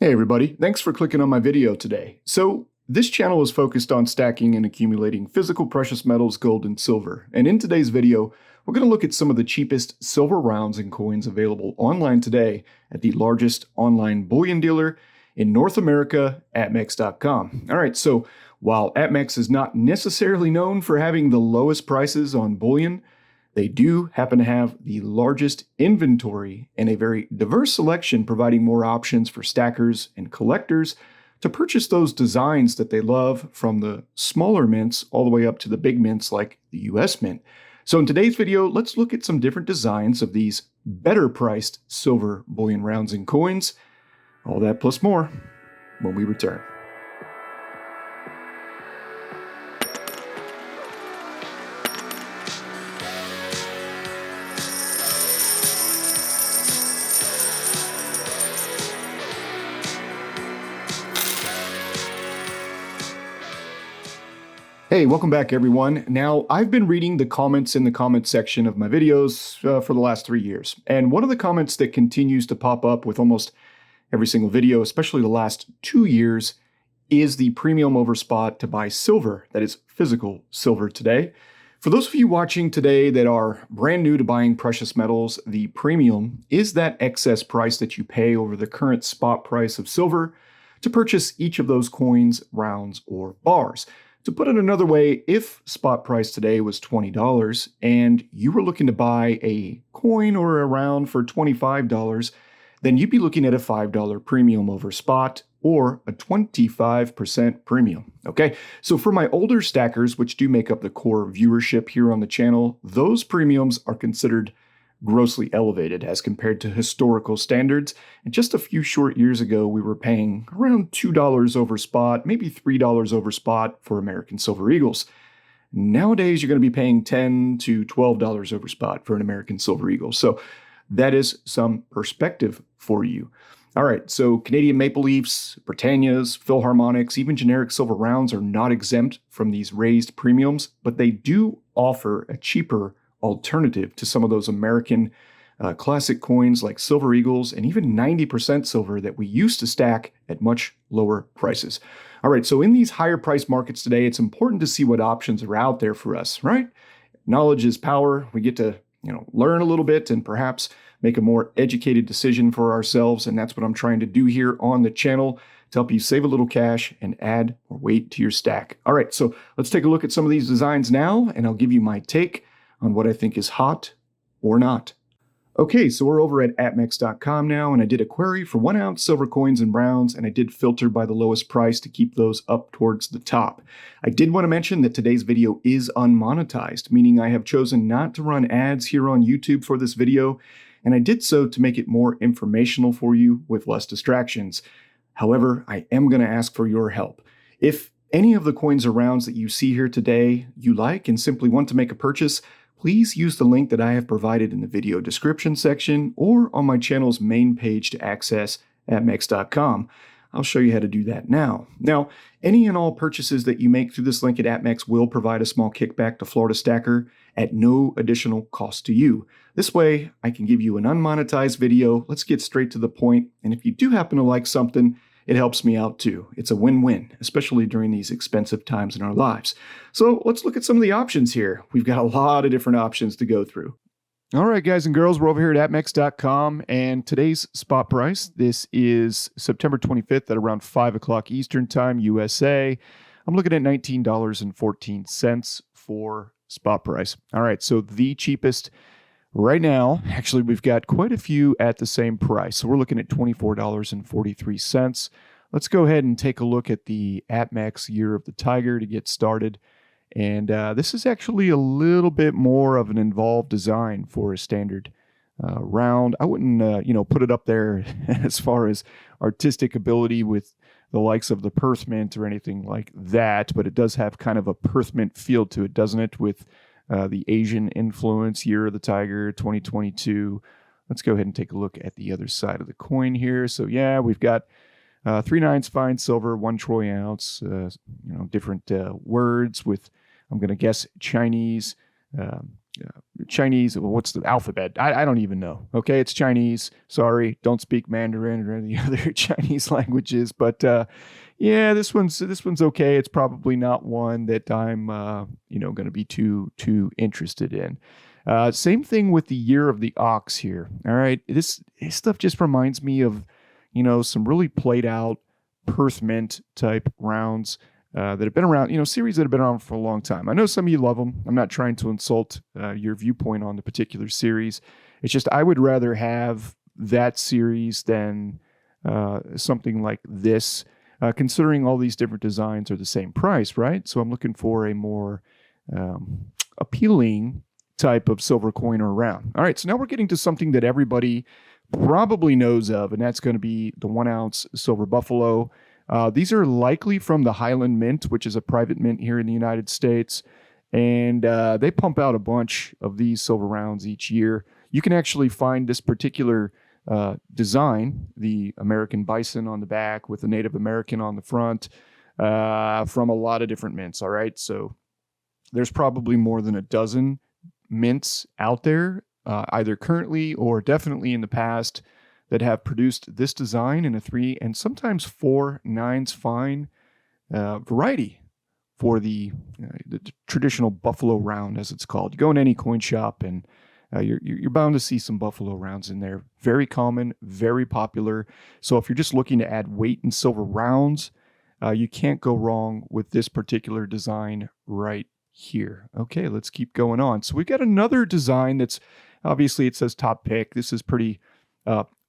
Hey everybody, thanks for clicking on my video today. So this channel is focused on stacking and accumulating physical precious metals, gold and silver. And in today's video, we're going to look at some of the cheapest silver rounds and coins available online today at the largest online bullion dealer in North America, Atmax.com. All right, so while Atmax is not necessarily known for having the lowest prices on bullion, they do happen to have the largest inventory and a very diverse selection, providing more options for stackers and collectors to purchase those designs that they love, from the smaller mints all the way up to the big mints like the US Mint. So in today's video, let's look at some different designs of these better priced silver bullion rounds and coins. All that plus more when we return. Hey, welcome back everyone. Now, I've been reading the comments in the comment section of my videos for the last 3 years. And one of the comments that continues to pop up with almost every single video, especially the last 2 years, is the premium over spot to buy silver, that is physical silver today. For those of you watching today that are brand new to buying precious metals, the premium is that excess price that you pay over the current spot price of silver to purchase each of those coins, rounds, or bars. To put it another way, if spot price today was $20 and you were looking to buy a coin or a round for $25, then you'd be looking at a $5 premium over spot, or a 25% premium. Okay, so for my older stackers, which do make up the core viewership here on the channel, those premiums are considered grossly elevated as compared to historical standards. And just a few short years ago, we were paying around $2 over spot, maybe $3 over spot for American Silver Eagles. Nowadays, you're going to be paying $10 to $12 over spot for an American Silver Eagle. So that is some perspective for you. All right, so Canadian Maple Leafs, Britannias, Philharmonics, even generic silver rounds are not exempt from these raised premiums, but they do offer a cheaper alternative to some of those American classic coins like Silver Eagles and even 90% silver that we used to stack at much lower prices. All right, so in these higher price markets today, it's important to see what options are out there for us, right? Knowledge is power. We get to, learn a little bit and perhaps make a more educated decision for ourselves. And that's what I'm trying to do here on the channel to help you save a little cash and add more weight to your stack. All right, so let's take a look at some of these designs now, and I'll give you my take on what I think is hot or not. Okay, so we're over at Atmax.com now, and I did a query for 1 ounce silver coins and rounds, and I did filter by the lowest price to keep those up towards the top. I did want to mention that today's video is unmonetized, meaning I have chosen not to run ads here on YouTube for this video, and I did so to make it more informational for you with less distractions. However, I am going to ask for your help. If any of the coins or rounds that you see here today you like and simply want to make a purchase, please use the link that I have provided in the video description section or on my channel's main page to access Atmax.com. I'll show you how to do that now. Now, any and all purchases that you make through this link at Atmax will provide a small kickback to Florida Stacker at no additional cost to you. This way, I can give you an unmonetized video. Let's get straight to the point. And if you do happen to like something, it helps me out too. It's a win-win, especially during these expensive times in our lives. So let's look at some of the options here. We've got a lot of different options to go through. All right, guys and girls, we're over here at Atmax.com, and today's spot price, this is September 25th at around 5 o'clock Eastern Time, USA. I'm looking at $19.14 for spot price. All right, so the cheapest right now, actually, we've got quite a few at the same price. So we're looking at $24.43. Let's go ahead and take a look at the Atmax Year of the Tiger to get started. And this is actually a little bit more of an involved design for a standard round. I wouldn't, put it up there as far as artistic ability with the likes of the Perth Mint or anything like that, but it does have kind of a Perth Mint feel to it, doesn't it? With the Asian influence, Year of the Tiger 2022. Let's go ahead and take a look at the other side of the coin here. So yeah, we've got 3/9 fine silver, 1 troy ounce, different words with, I'm going to guess, Chinese Chinese, what's the alphabet? I don't even know. Okay, it's Chinese. Sorry, don't speak Mandarin or any other Chinese languages. But yeah, this one's okay. It's probably not one that I'm going to be too interested in. Same thing with the Year of the Ox here. All right, this stuff just reminds me of some really played out Perth Mint type rounds. That have been around, series that have been around for a long time. I know some of you love them. I'm not trying to insult your viewpoint on the particular series. It's just I would rather have that series than something like this, considering all these different designs are the same price, right? So I'm looking for a more appealing type of silver coin or round. All right, so now we're getting to something that everybody probably knows of, and that's going to be the 1 ounce silver buffalo. These are likely from the Highland Mint, which is a private mint here in the United States. And they pump out a bunch of these silver rounds each year. You can actually find this particular design, the American bison on the back with the Native American on the front, from a lot of different mints. All right. So there's probably more than a dozen mints out there, either currently or definitely in the past, that have produced this design in a 3 and sometimes 4 nines fine variety for the traditional buffalo round, as it's called. You go in any coin shop and you're bound to see some buffalo rounds in there. Very common, very popular. So if you're just looking to add weight in silver rounds, you can't go wrong with this particular design right here. Okay, let's keep going on. So we've got another design that's obviously, it says top pick. This is pretty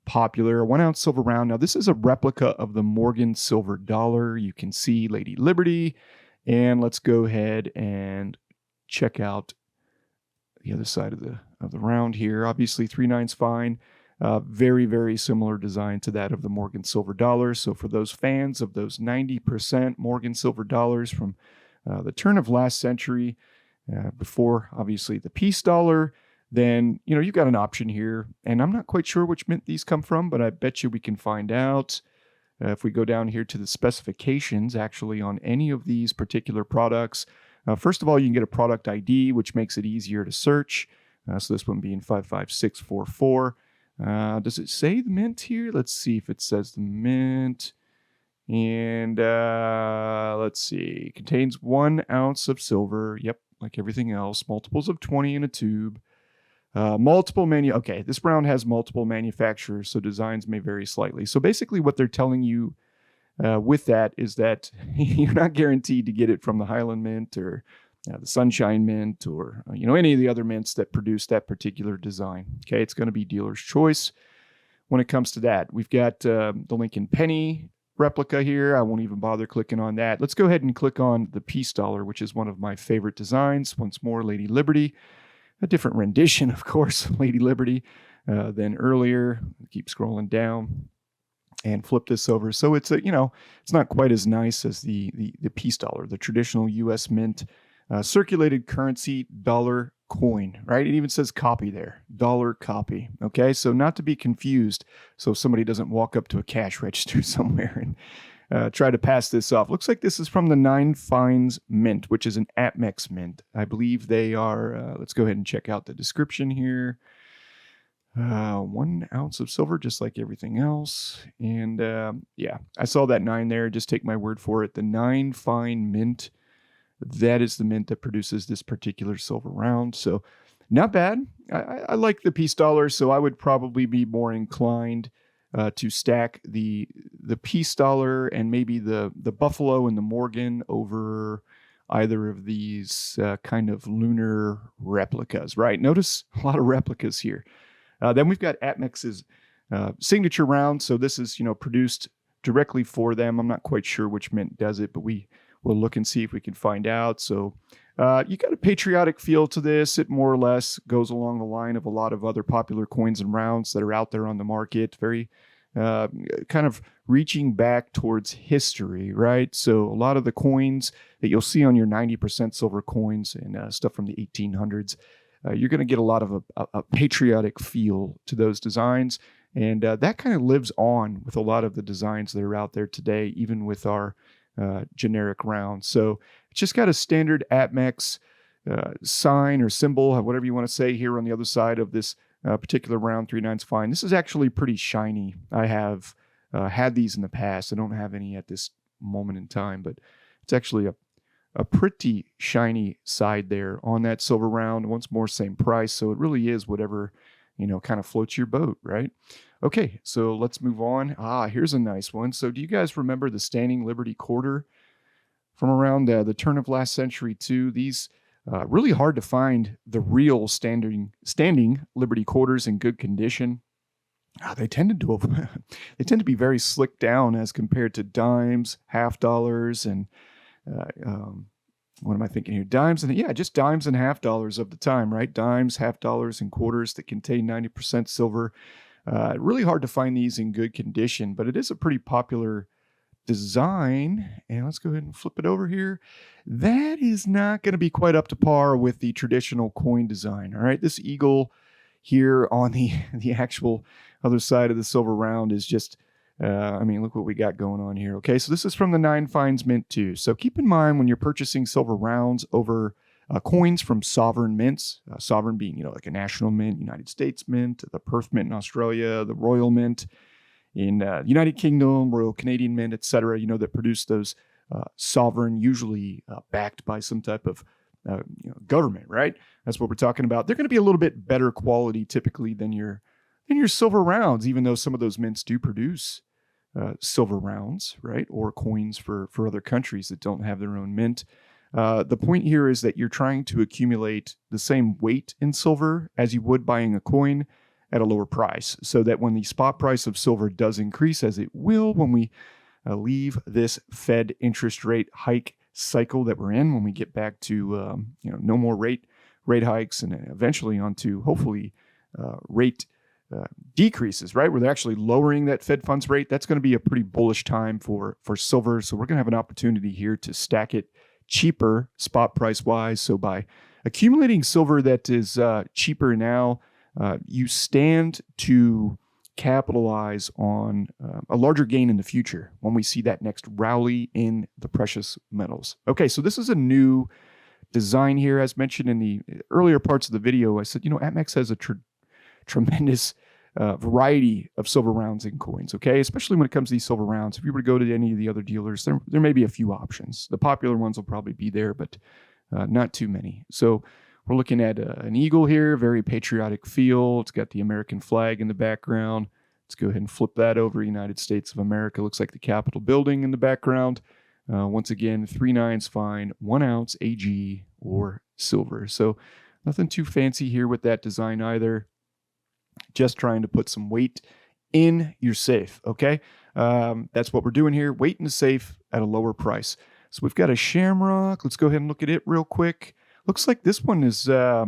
popular, a 1 ounce silver round. Now, this is a replica of the Morgan silver dollar. You can see Lady Liberty. And let's go ahead and check out the other side of the round here. Obviously, 3 nines fine. Very, very similar design to that of the Morgan silver dollar. So for those fans of those 90% Morgan silver dollars from the turn of last century, before obviously the peace dollar, then, you've got an option here. And I'm not quite sure which mint these come from, but I bet you we can find out if we go down here to the specifications, actually, on any of these particular products. First of all, you can get a product ID, which makes it easier to search. So this one being 55644. Does it say the mint here? Let's see if it says the mint. And let's see. Contains 1 ounce of silver. Yep, like everything else. Multiples of 20 in a tube. Okay, this round has multiple manufacturers, so designs may vary slightly. So basically what they're telling you with that is that you're not guaranteed to get it from the Highland Mint or the Sunshine Mint or any of the other mints that produce that particular design. Okay, it's going to be dealer's choice when it comes to that. We've got the Lincoln Penny replica here. I won't even bother clicking on that. Let's go ahead and click on the Peace Dollar, which is one of my favorite designs. Once more, Lady Liberty. A different rendition, of course, of Lady Liberty than earlier. Keep scrolling down and flip this over. So it's it's not quite as nice as the Peace Dollar, the traditional U.S. Mint circulated currency dollar coin, right? It even says copy there, dollar copy. Okay, so not to be confused. So somebody doesn't walk up to a cash register somewhere and try to pass this off. Looks like this is from the 9 Fines Mint, which is an Atmax mint. I believe they are, let's go ahead and check out the description here. 1 ounce of silver, just like everything else. And yeah, I saw that 9 there. Just take my word for it. The 9 Fine Mint, that is the mint that produces this particular silver round. So not bad. I like the Peace Dollar, so I would probably be more inclined to stack the Peace Dollar and maybe the Buffalo and the Morgan over either of these kind of lunar replicas, right? Notice a lot of replicas here. Then we've got Atmax's signature round. So this is, produced directly for them. I'm not quite sure which mint does it, but we will look and see if we can find out. So you got a patriotic feel to this. It more or less goes along the line of a lot of other popular coins and rounds that are out there on the market. Very kind of reaching back towards history, right? So a lot of the coins that you'll see on your 90% silver coins and stuff from the 1800s, you're going to get a lot of a patriotic feel to those designs. And that kind of lives on with a lot of the designs that are out there today, even with our generic rounds. So it's just got a standard Atmax sign or symbol, whatever you want to say, here on the other side of this particular round 3/9 fine. This is actually pretty shiny. I have had these in the past. I don't have any at this moment in time, but it's actually a pretty shiny side there on that silver round. Once more, same price. So it really is whatever, kind of floats your boat, right? Okay, so let's move on. Here's a nice one. So do you guys remember the Standing Liberty Quarter from around the turn of last century too? These really hard to find the real standing Liberty Quarters in good condition. They tend to be very slick down as compared to dimes, half dollars, and what am I thinking here? Dimes and just dimes and half dollars of the time, right? Dimes, half dollars, and quarters that contain 90% silver. Really hard to find these in good condition, but it is a pretty popular design. And let's go ahead and flip it over here. That is not going to be quite up to par with the traditional coin design. All right, this eagle here on the actual other side of the silver round is just, look what we got going on here. Okay, so this is from the 9 Fines Mint too. So keep in mind when you're purchasing silver rounds over coins from sovereign mints, sovereign being, like a national mint, United States Mint, the Perth Mint in Australia, the Royal Mint in United Kingdom, Royal Canadian Mint, etc., that produce those sovereign, usually backed by some type of government, right? That's what we're talking about. They're going to be a little bit better quality typically than your silver rounds, even though some of those mints do produce silver rounds, right? Or coins for other countries that don't have their own mint. The point here is that you're trying to accumulate the same weight in silver as you would buying a coin at a lower price, so that when the spot price of silver does increase, as it will when we leave this Fed interest rate hike cycle that we're in, when we get back to no more rate hikes and eventually onto hopefully rate decreases, right? Where they're actually lowering that Fed funds rate. That's going to be a pretty bullish time for silver. So we're going to have an opportunity here to stack it cheaper spot price wise. So by accumulating silver that is cheaper now, you stand to capitalize on a larger gain in the future when we see that next rally in the precious metals. Okay, so this is a new design here. As mentioned in the earlier parts of the video, I said, Atmax has a tremendous variety of silver rounds and coins, okay? Especially when it comes to these silver rounds. If you were to go to any of the other dealers, there may be a few options. The popular ones will probably be there, but not too many. So we're looking at an eagle here, very patriotic feel. It's got the American flag in the background. Let's go ahead and flip that over. United States of America. Looks like the Capitol building in the background. Once again, 3/9 fine, 1 ounce AG or silver. So nothing too fancy here with that design either. Just trying to put some weight in your safe, okay? That's what we're doing here. Weight in the safe at a lower price. So we've got a shamrock. Let's go ahead and look at it real quick. Looks like this one is a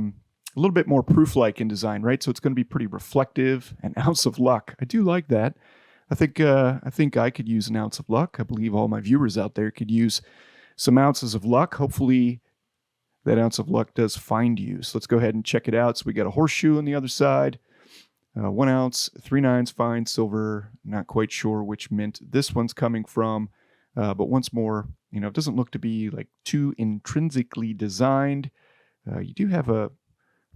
little bit more proof-like in design, right? So it's going to be pretty reflective. An ounce of luck. I do like that. I think I could use an ounce of luck. I believe all my viewers out there could use some ounces of luck. Hopefully that ounce of luck does find you. So let's go ahead and check it out. So we got a horseshoe on the other side. 1 ounce, 3/9 fine silver. Not quite sure which mint this one's coming from. But once more, it doesn't look to be like too intrinsically designed. You do have I'm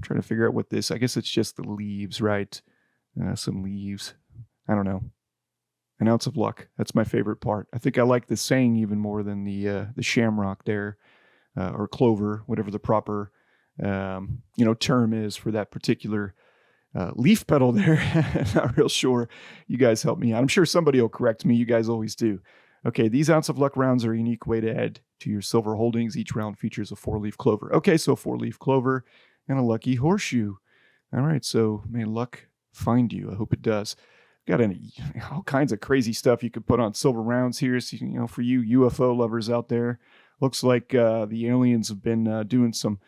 trying to figure out what this, I guess it's just the leaves, right? Some leaves. I don't know. An ounce of luck. That's my favorite part. I think I like the saying even more than the shamrock there, or clover, whatever the proper, term is for that particular leaf petal there. Not real sure. You guys help me out. I'm sure somebody will correct me. You guys always do. Okay, these ounce of luck rounds are a unique way to add to your silver holdings. Each round features a 4-leaf clover. Okay, so a 4-leaf clover and a lucky horseshoe. All right, so may luck find you. I hope it does. Got all kinds of crazy stuff you could put on silver rounds here. So, for you UFO lovers out there, looks like the aliens have been doing some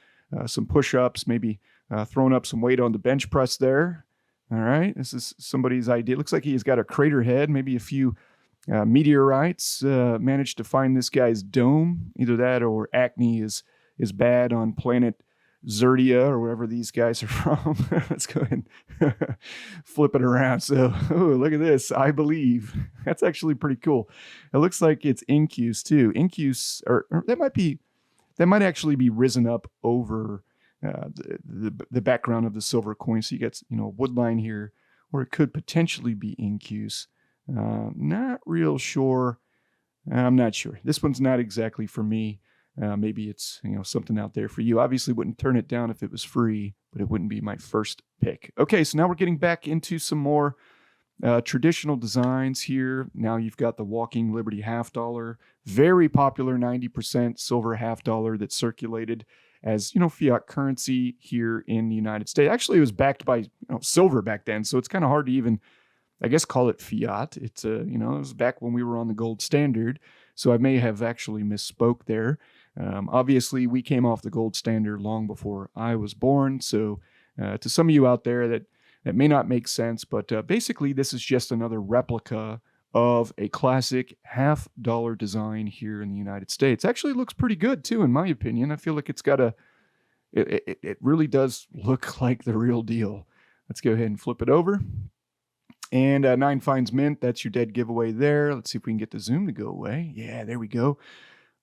push-ups, maybe throwing up some weight on the bench press there. All right, this is somebody's idea. Looks like he's got a crater head, maybe a few meteorites managed to find this guy's dome. Either that or acne is bad on planet Zerdia or wherever these guys are from. Let's go ahead and flip it around. So, look at this. I believe. That's actually pretty cool. It looks like it's Incus too. Incus, or that might be that might actually be risen up over the background of the silver coin. So you get, wood line here, or it could potentially be incuse. Not real sure. I'm not sure. This one's not exactly for me. Maybe it's something out there for you. Obviously wouldn't turn it down if it was free, but it wouldn't be my first pick. Okay, so now we're getting back into some more traditional designs here. Now you've got the Walking Liberty half dollar, very popular 90% silver half dollar that circulated as fiat currency here in the United States. Actually, it was backed by silver back then, so it's kind of hard to even, I guess, call it fiat. It's it was back when we were on the gold standard, so I may have actually misspoke there. Obviously, we came off the gold standard long before I was born, so to some of you out there that may not make sense, but basically this is just another replica of a classic half-dollar design here in the United States. Actually looks pretty good too, in my opinion. I feel like it's got it really does look like the real deal. Let's go ahead and flip it over. And 9 Fines Mint, that's your dead giveaway there. Let's see if we can get the zoom to go away. Yeah, there we go.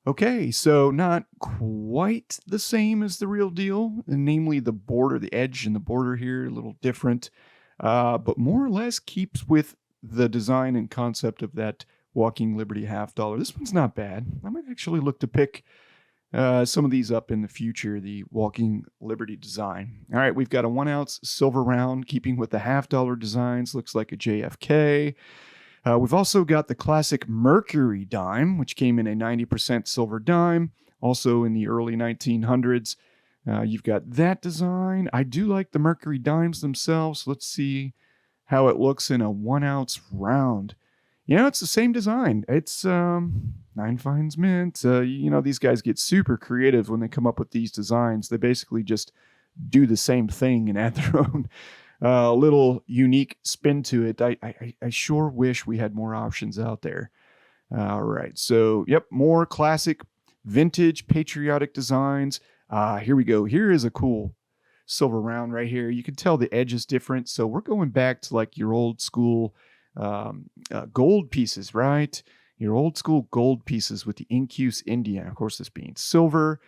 Okay, so not quite the same as the real deal, namely the border, the edge and the border here, a little different, but more or less keeps with the design and concept of that Walking Liberty half dollar. This one's not bad. I might actually look to pick some of these up in the future, the Walking Liberty design. All right, we've got a 1 ounce silver round, keeping with the half dollar designs, looks like a JFK. We've also got the classic Mercury Dime, which came in a 90% silver dime, also in the early 1900s. You've got that design. I do like the Mercury Dimes themselves. Let's see how it looks in a 1 ounce round. It's the same design. It's 9 Fines Mint. These guys get super creative when they come up with these designs. They basically just do the same thing and add their own little unique spin to it. I sure wish we had more options out there. All right, so yep, more classic, vintage, patriotic designs. Here we go. Here is a cool silver round right here. You can tell the edge is different, so we're going back to like your old school gold pieces, right? Your old school gold pieces with the incuse Indian. Of course, this being silver.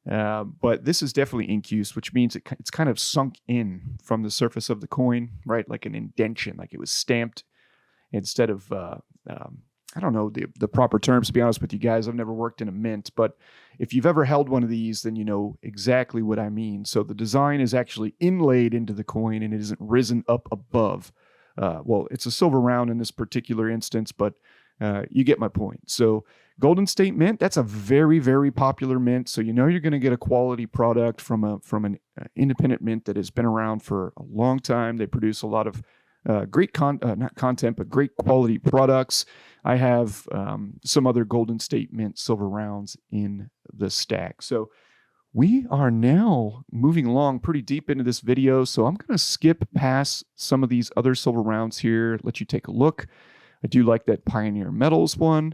But this is definitely incuse, which means it's kind of sunk in from the surface of the coin, right? Like an indentation, like it was stamped instead of, I don't know the proper terms, to be honest with you guys. I've never worked in a mint, but if you've ever held one of these, then you know exactly what I mean. So the design is actually inlaid into the coin and it isn't risen up above. Well, it's a silver round in this particular instance, but you get my point. So Golden State Mint, that's a very, very popular mint. So you're going to get a quality product from an independent mint that has been around for a long time. They produce a lot of great not content, but great quality products. I have some other Golden State Mint silver rounds in the stack. So we are now moving along pretty deep into this video. So I'm going to skip past some of these other silver rounds here, let you take a look. I do like that Pioneer Metals one.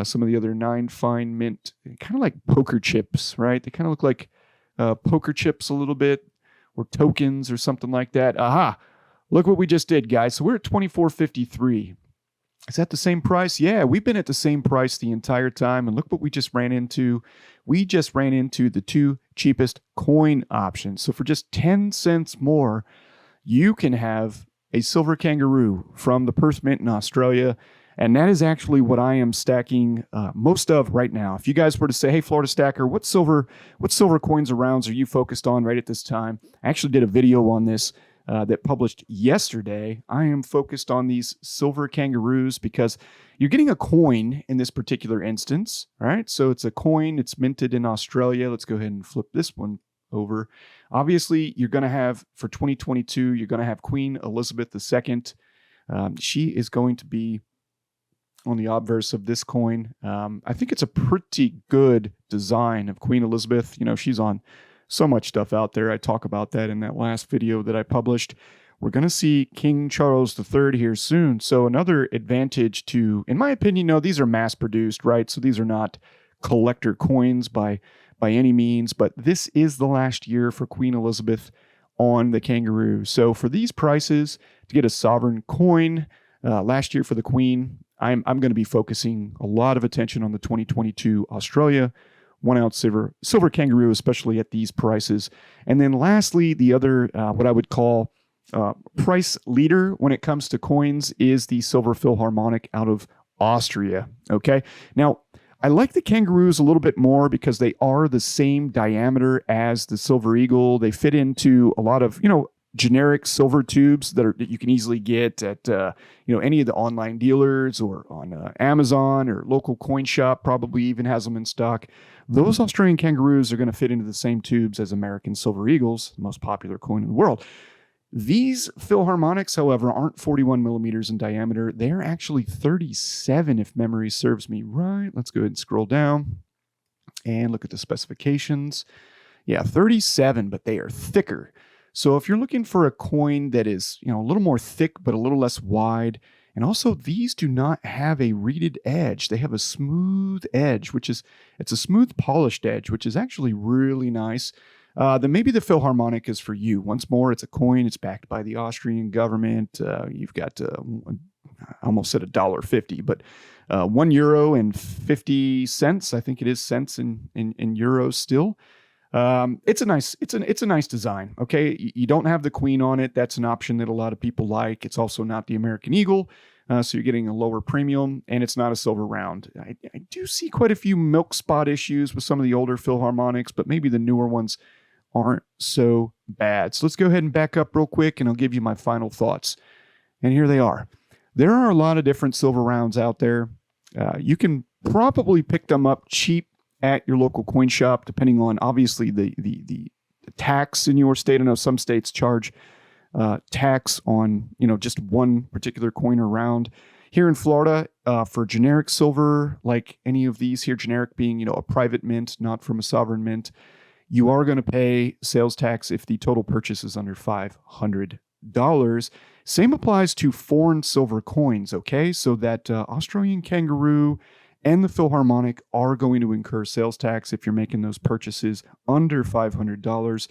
Some of the other 9 Fine Mint, kind of like poker chips, right? They kind of look like poker chips a little bit, or tokens or something like that. Aha! Look what we just did, guys. So we're at $24.53. Is that the same price? Yeah, we've been at the same price the entire time. And look what we just ran into. We just ran into the 2 cheapest coin options. So for just 10 cents more, you can have a silver kangaroo from the Perth Mint in Australia. And that is actually what I am stacking most of right now. If you guys were to say, hey, Florida Stacker, what silver coins or rounds are you focused on right at this time? I actually did a video on this that published yesterday. I am focused on these silver kangaroos because you're getting a coin in this particular instance, right? So it's a coin. It's minted in Australia. Let's go ahead and flip this one over. Obviously, you're going to have, for 2022, you're going to have Queen Elizabeth II. She is going to be on the obverse of this coin. I think it's a pretty good design of Queen Elizabeth. She's on so much stuff out there. I talk about that in that last video that I published. We're going to see King Charles III here soon. So another advantage to, in my opinion, these are mass produced, right? So these are not collector coins by any means, but this is the last year for Queen Elizabeth on the kangaroo. So for these prices, to get a sovereign coin last year for the Queen, I'm going to be focusing a lot of attention on the 2022 Australia 1-ounce silver kangaroo, especially at these prices. And then lastly, the other, what I would call price leader when it comes to coins is the silver Philharmonic out of Austria. Okay. Now, I like the kangaroos a little bit more because they are the same diameter as the silver eagle. They fit into a lot of, generic silver tubes that you can easily get at any of the online dealers or on Amazon, or local coin shop probably even has them in stock. Those Australian kangaroos are going to fit into the same tubes as American silver eagles, the most popular coin in the world. These Philharmonics, however, aren't 41 millimeters in diameter. They're actually 37, if memory serves me right. Let's go ahead and scroll down and look at the specifications. Yeah, 37, but they are thicker. So if you're looking for a coin that is, a little more thick, but a little less wide, and also these do not have a reeded edge. They have a smooth edge, it's a smooth polished edge, which is actually really nice. Then maybe the Philharmonic is for you. Once more, it's a coin. It's backed by the Austrian government. You've got, I almost said $1.50, but €1.50. I think it is cents in euros still. It's a nice design. Okay. You don't have the queen on it. That's an option that a lot of people like. It's also not the American eagle. So you're getting a lower premium, and it's not a silver round. I do see quite a few milk spot issues with some of the older Philharmonics, but maybe the newer ones aren't so bad. So let's go ahead and back up real quick, and I'll give you my final thoughts. And here they are. There are a lot of different silver rounds out there. You can probably pick them up cheap at your local coin shop, depending on obviously the tax in your state. I know some states charge tax on just one particular coin or round. Here in Florida, for generic silver, like any of these here, generic being a private mint, not from a sovereign mint, you are going to pay sales tax if the total purchase is under $500. Same applies to foreign silver coins. Okay, so that Australian kangaroo and the Philharmonic are going to incur sales tax if you're making those purchases under $500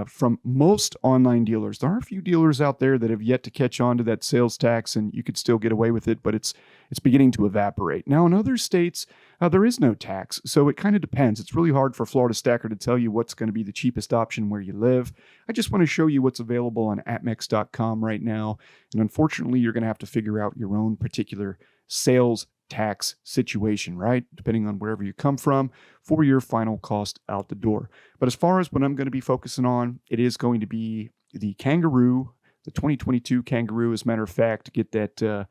from most online dealers. There are a few dealers out there that have yet to catch on to that sales tax, and you could still get away with it, but it's beginning to evaporate. Now, in other states, there is no tax, so it kind of depends. It's really hard for Florida Stacker to tell you what's going to be the cheapest option where you live. I just want to show you what's available on Atmax.com right now, and unfortunately, you're going to have to figure out your own particular sales tax situation, right? Depending on wherever you come from for your final cost out the door. But as far as what I'm going to be focusing on, it is going to be the kangaroo, the 2022 kangaroo. As a matter of fact, to get that, the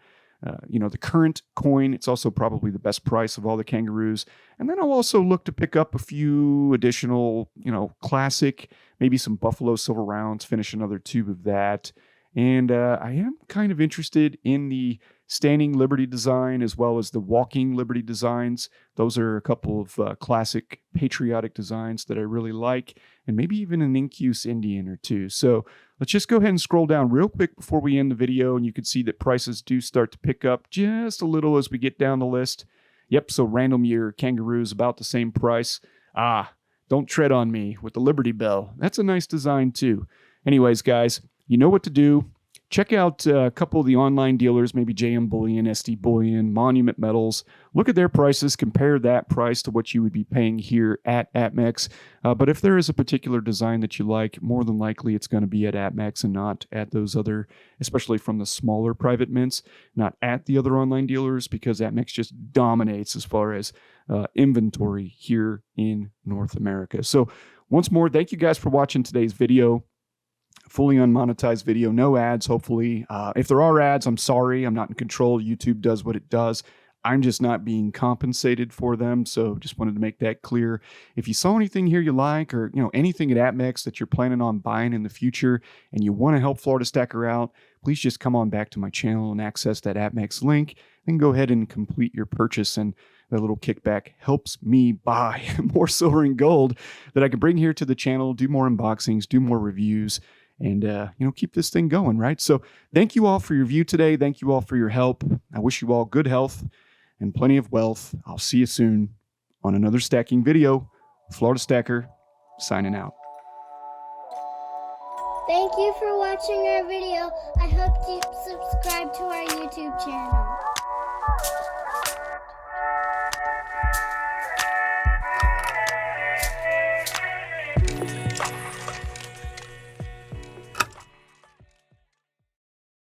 current coin, it's also probably the best price of all the kangaroos. And then I'll also look to pick up a few additional, classic, maybe some Buffalo silver rounds, finish another tube of that. And I am kind of interested in the standing Liberty design as well as the walking Liberty designs. Those are a couple of classic patriotic designs that I really like, and maybe even an Incuse Indian or two. So let's just go ahead and scroll down real quick before we end the video, and you can see that prices do start to pick up just a little as we get down the list. Yep, so random year kangaroo is about the same price. Don't tread on me with the Liberty Bell. That's a nice design too. Anyways, guys, you know what to do. Check out a couple of the online dealers, maybe JM Bullion, SD Bullion, Monument Metals. Look at their prices, compare that price to what you would be paying here at Atmax. But if there is a particular design that you like, more than likely it's going to be at Atmax and not at those other, especially from the smaller private mints, not at the other online dealers, because Atmax just dominates as far as inventory here in North America. So once more, thank you guys for watching today's video. Fully unmonetized video, no ads, hopefully. If there are ads, I'm sorry. I'm not in control. YouTube does what it does. I'm just not being compensated for them, so just wanted to make that clear. If you saw anything here you like, or anything at Atmax that you're planning on buying in the future, and you want to help Florida Stacker out, please just come on back to my channel and access that Atmax link, and go ahead and complete your purchase. And that little kickback helps me buy more silver and gold that I can bring here to the channel, do more unboxings, do more reviews, and keep this thing going, right? So thank you all for your view today. Thank you all for your help. I wish you all good health and plenty of wealth. I'll see you soon on another stacking video. Florida Stacker, signing out. Thank you for watching our video. I hope you subscribe to our YouTube channel.